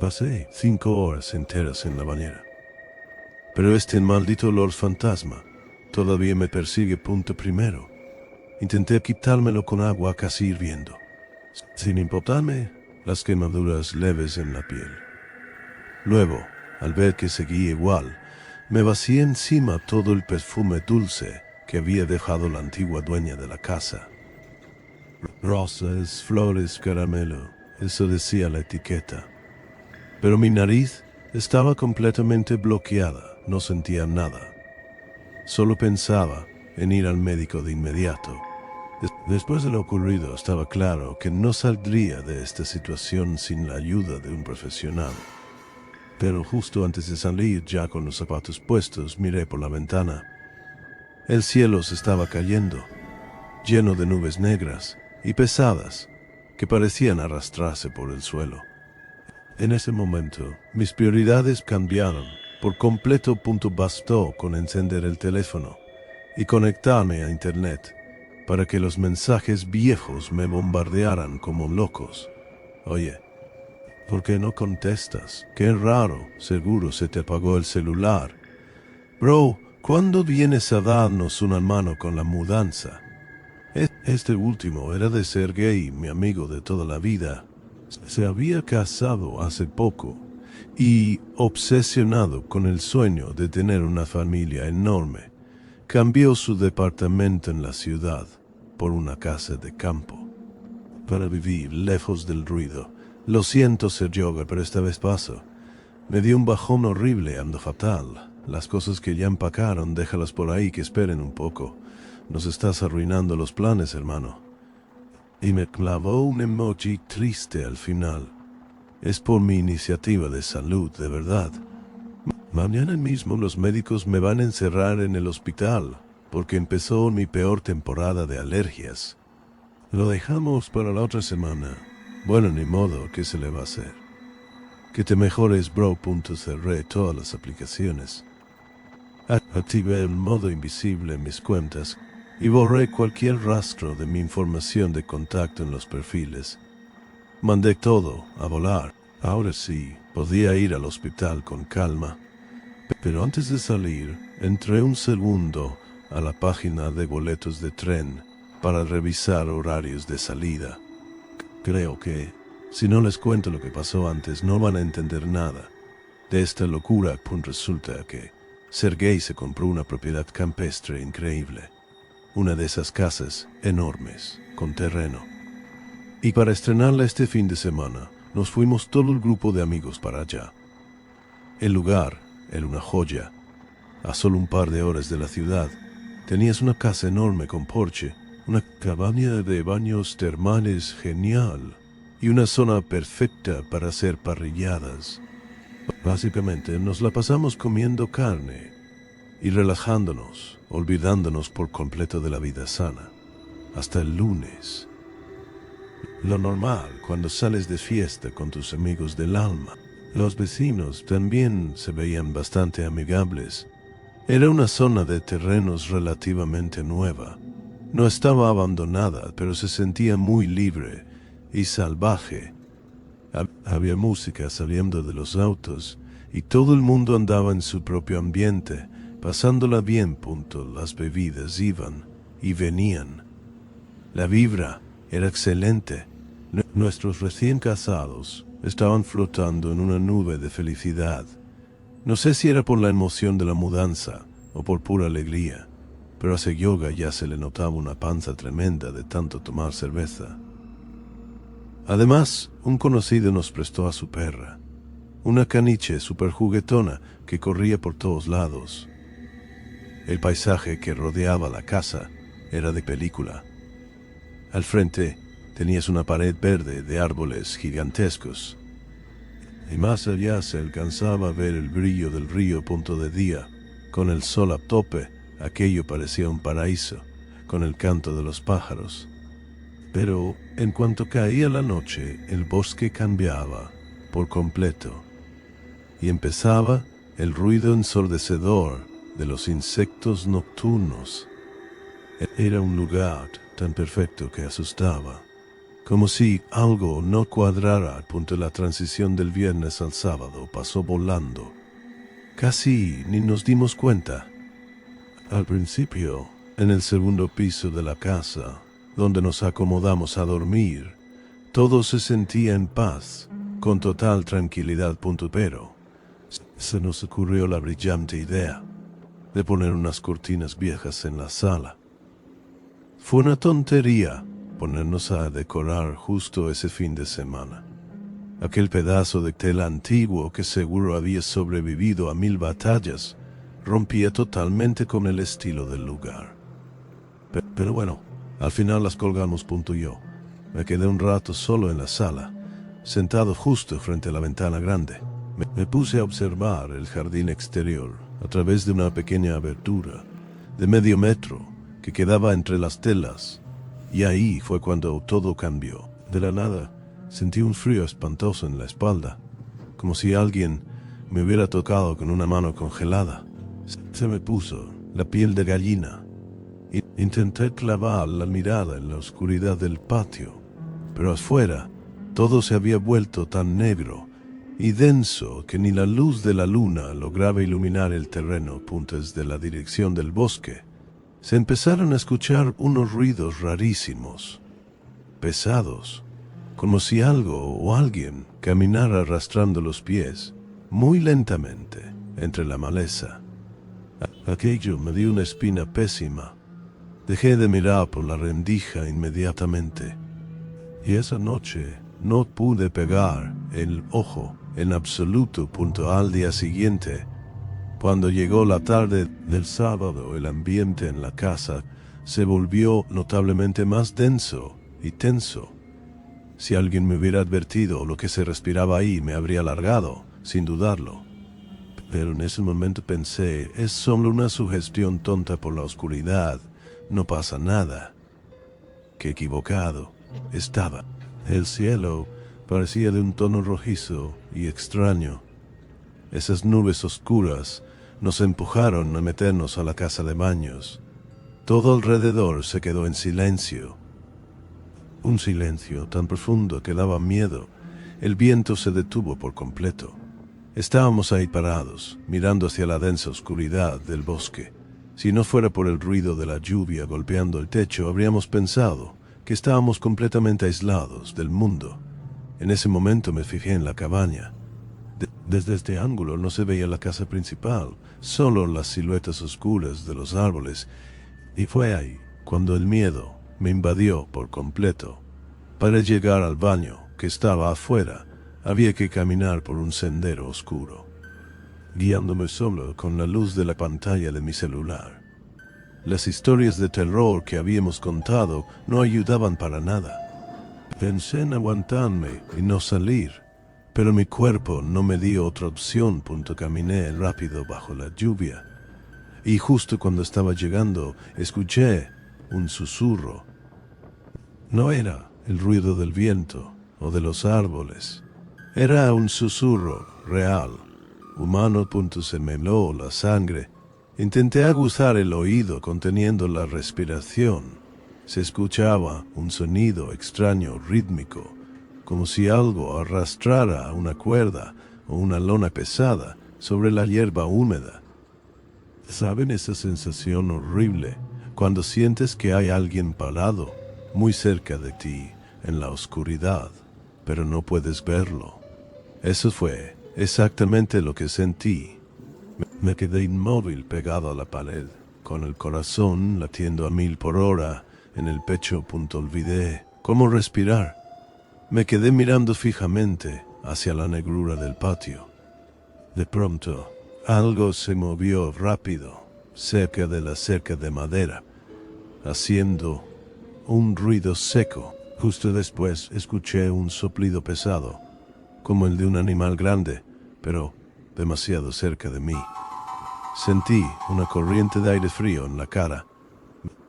Pasé 5 horas enteras en la bañera. Pero este maldito olor fantasma todavía me persigue. Punto primero. Intenté quitármelo con agua casi hirviendo, sin importarme las quemaduras leves en la piel. Luego, al ver que seguía igual, me vacié encima todo el perfume dulce que había dejado la antigua dueña de la casa. Rosas, flores, caramelo, eso decía la etiqueta. Pero mi nariz estaba completamente bloqueada, no sentía nada. Solo pensaba en ir al médico de inmediato. Después de lo ocurrido, estaba claro que no saldría de esta situación sin la ayuda de un profesional. Pero justo antes de salir, ya con los zapatos puestos, miré por la ventana. El cielo se estaba cayendo, lleno de nubes negras y pesadas que parecían arrastrarse por el suelo. En ese momento, mis prioridades cambiaron por completo. Bastó con encender el teléfono y conectarme a internet para que los mensajes viejos me bombardearan como locos. Oye, ¿por qué no contestas? Qué raro, seguro se te apagó el celular. Bro, ¿cuándo vienes a darnos una mano con la mudanza? Este último era de Sergei, mi amigo de toda la vida. Se había casado hace poco y, obsesionado con el sueño de tener una familia enorme, cambió su departamento en la ciudad por una casa de campo para vivir lejos del ruido. Lo siento, Sergio, pero esta vez paso. Me dio un bajón horrible, ando fatal. Las cosas que ya empacaron, déjalas por ahí que esperen un poco. Nos estás arruinando los planes, hermano. Y me clavó un emoji triste al final. Es por mi iniciativa de salud, de verdad. Mañana mismo los médicos me van a encerrar en el hospital, porque empezó mi peor temporada de alergias. Lo dejamos para la otra semana. Bueno, ni modo, ¿qué se le va a hacer? Que te mejores, bro. Cerré todas las aplicaciones. Activé el modo invisible en mis cuentas y borré cualquier rastro de mi información de contacto en los perfiles. Mandé todo a volar. Ahora sí, podía ir al hospital con calma. Pero antes de salir, entré un segundo a la página de boletos de tren para revisar horarios de salida. Creo que, si no les cuento lo que pasó antes, no van a entender nada de esta locura. Resulta que Sergei se compró una propiedad campestre increíble, una de esas casas enormes, con terreno. Y para estrenarla este fin de semana, nos fuimos todo el grupo de amigos para allá. El lugar era una joya. A solo un par de horas de la ciudad, tenías una casa enorme con porche, una cabaña de baños termales genial y una zona perfecta para hacer parrilladas. Básicamente nos la pasamos comiendo carne y relajándonos, olvidándonos por completo de la vida sana. Hasta el lunes. Lo normal cuando sales de fiesta con tus amigos del alma. Los vecinos también se veían bastante amigables. Era una zona de terrenos relativamente nueva. No estaba abandonada, pero se sentía muy libre y salvaje. Había música saliendo de los autos y todo el mundo andaba en su propio ambiente, pasándola bien. Las bebidas iban y venían. La vibra era excelente. Nuestros recién casados estaban flotando en una nube de felicidad. No sé si era por la emoción de la mudanza o por pura alegría, pero a Sergio ya se le notaba una panza tremenda de tanto tomar cerveza. Además, un conocido nos prestó a su perra, una caniche súper juguetona que corría por todos lados. El paisaje que rodeaba la casa era de película. Al frente tenías una pared verde de árboles gigantescos, y más allá se alcanzaba a ver el brillo del río. De día, con el sol a tope, aquello parecía un paraíso, con el canto de los pájaros. Pero en cuanto caía la noche, el bosque cambiaba por completo, y empezaba el ruido ensordecedor de los insectos nocturnos. Era un lugar tan perfecto que asustaba, Como si algo no cuadrara al punto de la transición del viernes al sábado pasó volando. Casi ni nos dimos cuenta. Al principio, en el segundo piso de la casa, donde nos acomodamos a dormir, todo se sentía en paz, con total tranquilidad. Pero se nos ocurrió la brillante idea de poner unas cortinas viejas en la sala. Fue una tontería ponernos a decorar justo ese fin de semana. Aquel pedazo de tela antiguo que seguro había sobrevivido a 1000 batallas rompía totalmente con el estilo del lugar. Pero bueno, al final las colgamos. Yo me quedé un rato solo en la sala, sentado justo frente a la ventana grande. Me puse a observar el jardín exterior a través de una pequeña abertura de medio metro que quedaba entre las telas, y ahí fue cuando todo cambió. De la nada sentí un frío espantoso en la espalda, como si alguien me hubiera tocado con una mano congelada. Se me puso la piel de gallina. Intenté clavar la mirada en la oscuridad del patio, pero afuera todo se había vuelto tan negro y denso que ni la luz de la luna lograba iluminar el terreno. Desde la dirección del bosque se empezaron a escuchar unos ruidos rarísimos, pesados, como si algo o alguien caminara arrastrando los pies muy lentamente entre la maleza. Aquello me dio una espina pésima. Dejé de mirar por la rendija inmediatamente, y esa noche no pude pegar el ojo en absoluto. Al día siguiente, cuando llegó la tarde del sábado, el ambiente en la casa se volvió notablemente más denso y tenso. Si alguien me hubiera advertido lo que se respiraba ahí, me habría largado, sin dudarlo. Pero en ese momento pensé, es solo una sugestión tonta por la oscuridad, no pasa nada. Qué equivocado estaba. El cielo parecía de un tono rojizo y extraño. Esas nubes oscuras nos empujaron a meternos a la casa de baños. Todo alrededor se quedó en silencio. Un silencio tan profundo que daba miedo. El viento se detuvo por completo. Estábamos ahí parados, mirando hacia la densa oscuridad del bosque. Si no fuera por el ruido de la lluvia golpeando el techo, habríamos pensado que estábamos completamente aislados del mundo. En ese momento me fijé en la cabaña. Desde este ángulo no se veía la casa principal, solo las siluetas oscuras de los árboles, y fue ahí cuando el miedo me invadió por completo. Para llegar al baño, que estaba afuera, había que caminar por un sendero oscuro, guiándome solo con la luz de la pantalla de mi celular. Las historias de terror que habíamos contado no ayudaban para nada. Pensé en aguantarme y no salir, pero mi cuerpo no me dio otra opción. Caminé rápido bajo la lluvia, y justo cuando estaba llegando, escuché un susurro. No era el ruido del viento o de los árboles. Era un susurro real, humano. Se me heló la sangre. Intenté aguzar el oído conteniendo la respiración. Se escuchaba un sonido extraño, rítmico, como si algo arrastrara una cuerda o una lona pesada sobre la hierba húmeda. ¿Saben esa sensación horrible cuando sientes que hay alguien parado muy cerca de ti en la oscuridad, pero no puedes verlo? Eso fue exactamente lo que sentí. Me quedé inmóvil pegado a la pared, con el corazón latiendo a 1000 por hora en el pecho. Olvidé cómo respirar. Me quedé mirando fijamente hacia la negrura del patio. De pronto, algo se movió rápido, cerca de la cerca de madera, haciendo un ruido seco. Justo después escuché un soplido pesado, como el de un animal grande, pero demasiado cerca de mí. Sentí una corriente de aire frío en la cara.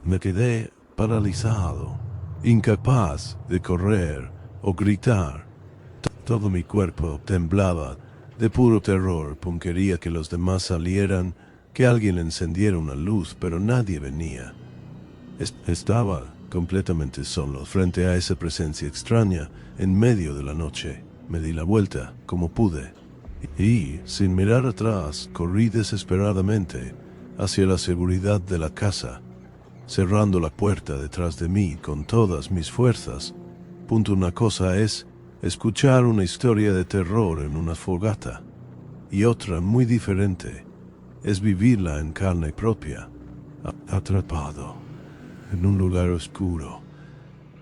Me quedé paralizado, incapaz de correr o gritar. Todo mi cuerpo temblaba de puro terror. Quería que los demás salieran, que alguien encendiera una luz, pero nadie venía. Estaba completamente solo, frente a esa presencia extraña en medio de la noche. Me di la vuelta como pude y, sin mirar atrás, corrí desesperadamente hacia la seguridad de la casa, cerrando la puerta detrás de mí con todas mis fuerzas. Una cosa es escuchar una historia de terror en una fogata, y otra muy diferente es vivirla en carne propia, atrapado en un lugar oscuro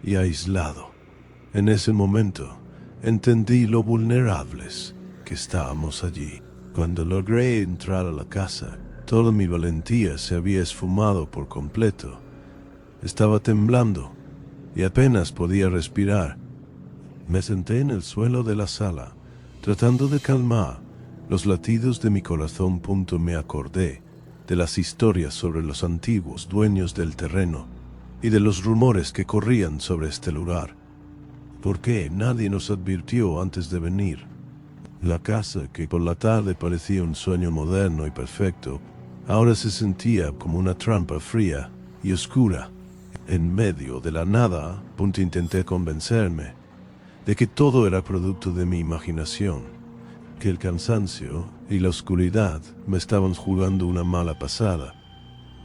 y aislado. En ese momento entendí lo vulnerables que estábamos allí. Cuando logré entrar a la casa, toda mi valentía se había esfumado por completo. Estaba temblando y apenas podía respirar. Me senté en el suelo de la sala, tratando de calmar los latidos de mi corazón. Me acordé de las historias sobre los antiguos dueños del terreno y de los rumores que corrían sobre este lugar. ¿Por qué nadie nos advirtió antes de venir? La casa, que por la tarde parecía un sueño moderno y perfecto, ahora se sentía como una trampa fría y oscura. En medio de la nada, intenté convencerme de que todo era producto de mi imaginación, que el cansancio y la oscuridad me estaban jugando una mala pasada.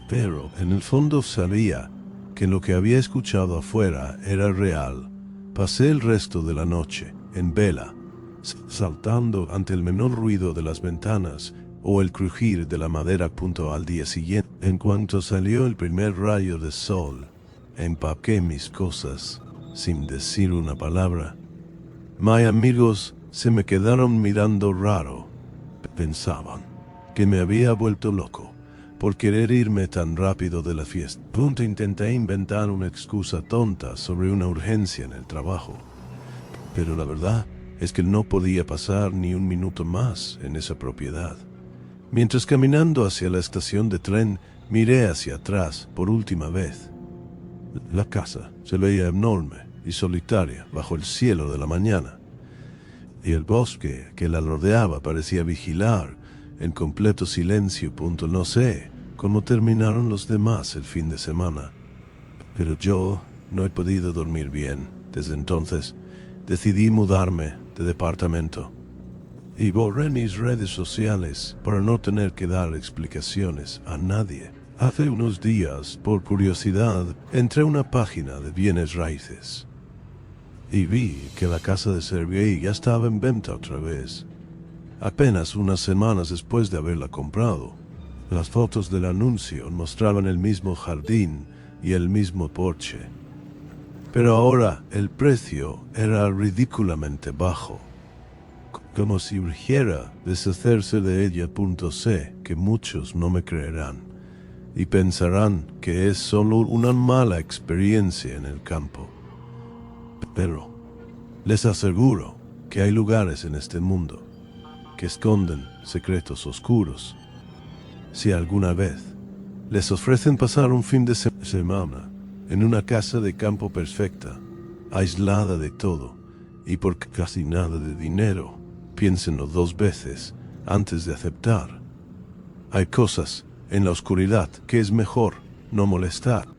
Pero en el fondo sabía que lo que había escuchado afuera era real. Pasé el resto de la noche en vela, saltando ante el menor ruido de las ventanas o el crujir de la madera. Al día siguiente, en cuanto salió el primer rayo de sol, empaqué mis cosas sin decir una palabra. Mis amigos se me quedaron mirando raro. Pensaban que me había vuelto loco por querer irme tan rápido de la fiesta. Intenté inventar una excusa tonta sobre una urgencia en el trabajo, pero la verdad es que no podía pasar ni un minuto más en esa propiedad. Mientras caminando hacia la estación de tren, miré hacia atrás por última vez. La casa se veía enorme y solitaria bajo el cielo de la mañana, y el bosque que la rodeaba parecía vigilar en completo silencio. No sé cómo terminaron los demás el fin de semana, pero yo no he podido dormir bien. Desde entonces decidí mudarme de departamento y borré mis redes sociales para no tener que dar explicaciones a nadie. Hace unos días, por curiosidad, entré a una página de bienes raíces y vi que la casa de Sergei ya estaba en venta otra vez, apenas unas semanas después de haberla comprado. Las fotos del anuncio mostraban el mismo jardín y el mismo porche, pero ahora el precio era ridículamente bajo, como si urgiera deshacerse de ella. Sé que muchos no me creerán y pensarán que es solo una mala experiencia en el campo, pero les aseguro que hay lugares en este mundo que esconden secretos oscuros. Si alguna vez les ofrecen pasar un fin de semana en una casa de campo perfecta, aislada de todo y por casi nada de dinero, piénsenlo dos veces antes de aceptar. Hay cosas en la oscuridad que es mejor no molestar.